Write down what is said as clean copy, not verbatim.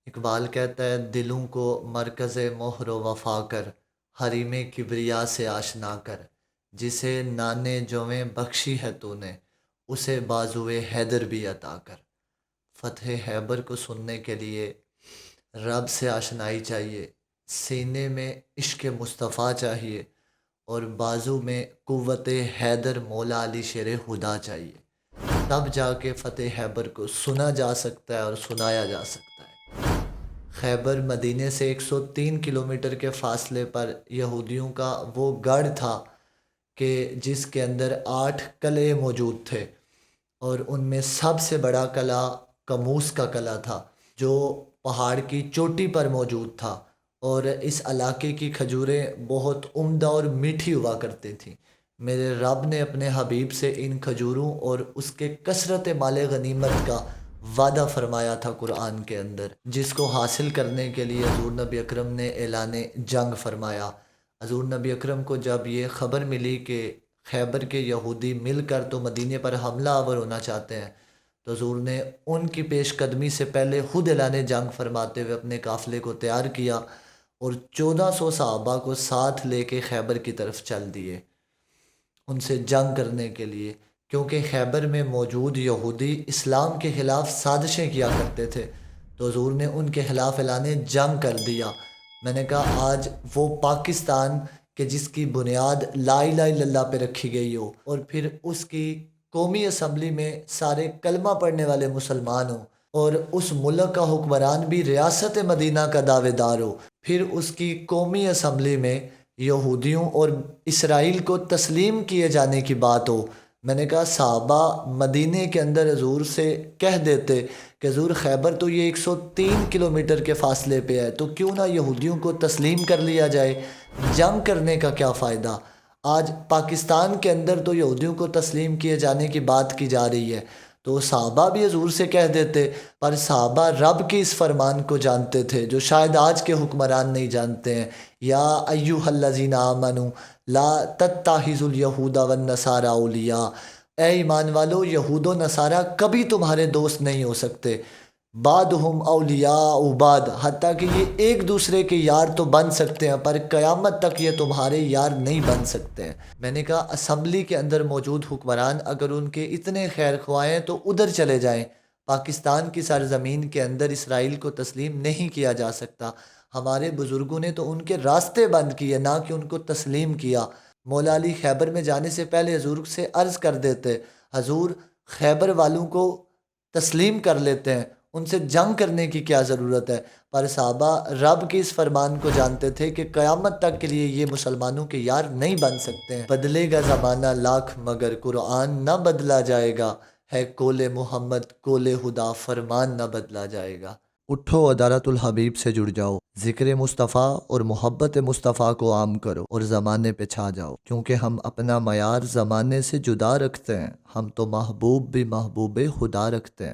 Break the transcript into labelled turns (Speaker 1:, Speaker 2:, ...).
Speaker 1: اقبال کہتا ہے دلوں کو مرکز مہر و وفا کر، حریم کبریا سے آشنا کر، جسے نانے جویں بخشی ہے تو نے، اسے بازوئے حیدر بھی عطا کر۔ فتح خیبر کو سننے کے لیے رب سے آشنائی چاہیے، سینے میں عشق مصطفیٰ چاہیے، اور بازو میں قوت حیدر مولا علی شیر خدا چاہیے۔ تب جا کے فتح خیبر کو سنا جا سکتا ہے اور سنایا جا سکتا ہے۔ خیبر مدینے سے 103 کلومیٹر کے فاصلے پر یہودیوں کا وہ گڑھ تھا کہ جس کے اندر 8 قلعے موجود تھے، اور ان میں سب سے بڑا قلعہ کموس کا قلعہ تھا جو پہاڑ کی چوٹی پر موجود تھا، اور اس علاقے کی کھجوریں بہت عمدہ اور میٹھی ہوا کرتی تھیں۔ میرے رب نے اپنے حبیب سے ان کھجوروں اور اس کے کثرت مال غنیمت کا وعدہ فرمایا تھا قرآن کے اندر، جس کو حاصل کرنے کے لیے حضور نبی اکرم نے اعلان جنگ فرمایا۔ حضور نبی اکرم کو جب یہ خبر ملی کہ خیبر کے یہودی مل کر تو مدینے پر حملہ آور ہونا چاہتے ہیں، تو حضور نے ان کی پیش قدمی سے پہلے خود اعلان جنگ فرماتے ہوئے اپنے قافلے کو تیار کیا اور 1400 صحابہ کو ساتھ لے کے خیبر کی طرف چل دیے ان سے جنگ کرنے کے لیے، کیونکہ خیبر میں موجود یہودی اسلام کے خلاف سازشیں کیا کرتے تھے، تو حضور نے ان کے خلاف اعلان جنگ کر دیا۔ میں نے کہا آج وہ پاکستان کہ جس کی بنیاد لا الہ الا اللہ پہ رکھی گئی ہو، اور پھر اس کی قومی اسمبلی میں سارے کلمہ پڑھنے والے مسلمان ہوں، اور اس ملک کا حکمران بھی ریاست مدینہ کا دعوے دار ہو، پھر اس کی قومی اسمبلی میں یہودیوں اور اسرائیل کو تسلیم کیے جانے کی بات ہو۔ میں نے کہا صحابہ مدینے کے اندر حضور سے کہہ دیتے کہ حضور خیبر تو یہ 103 کلومیٹر کے فاصلے پہ ہے، تو کیوں نہ یہودیوں کو تسلیم کر لیا جائے، جنگ کرنے کا کیا فائدہ۔ آج پاکستان کے اندر تو یہودیوں کو تسلیم کیے جانے کی بات کی جا رہی ہے، تو صحابہ بھی حضور سے کہہ دیتے، پر صحابہ رب کے اس فرمان کو جانتے تھے جو شاید آج کے حکمران نہیں جانتے ہیں۔ یا ایھا الذین آمنوا لا تتخذوا الیہود والنصارى اولیاء، اے ایمان والو یہود و نصارہ کبھی تمہارے دوست نہیں ہو سکتے، بعضهم اولیاء بعض، حتیٰ کہ یہ ایک دوسرے کے یار تو بن سکتے ہیں پر قیامت تک یہ تمہارے یار نہیں بن سکتے ہیں۔ میں نے کہا اسمبلی کے اندر موجود حکمران اگر ان کے اتنے خیر خواہ ہیں تو ادھر چلے جائیں، پاکستان کی سرزمین کے اندر اسرائیل کو تسلیم نہیں کیا جا سکتا۔ ہمارے بزرگوں نے تو ان کے راستے بند کیے، نہ کہ ان کو تسلیم کیا۔ مولا علی خیبر میں جانے سے پہلے حضور سے عرض کر دیتے، حضور خیبر والوں کو تسلیم کر لیتے ہیں، ان سے جنگ کرنے کی کیا ضرورت ہے، پر صحابہ رب کے اس فرمان کو جانتے تھے کہ قیامت تک کے لیے یہ مسلمانوں کے یار نہیں بن سکتے ہیں۔ بدلے گا زمانہ لاکھ مگر قرآن نہ بدلا جائے گا، ہے قول محمد قول خدا فرمان نہ بدلا جائے گا۔ اٹھو عدالت الحبیب سے جڑ جاؤ، ذکر مصطفیٰ اور محبت مصطفیٰ کو عام کرو اور زمانے پہ چھا جاؤ، کیونکہ ہم اپنا معیار زمانے سے جدا رکھتے ہیں، ہم تو محبوب بھی محبوب خدا رکھتے ہیں۔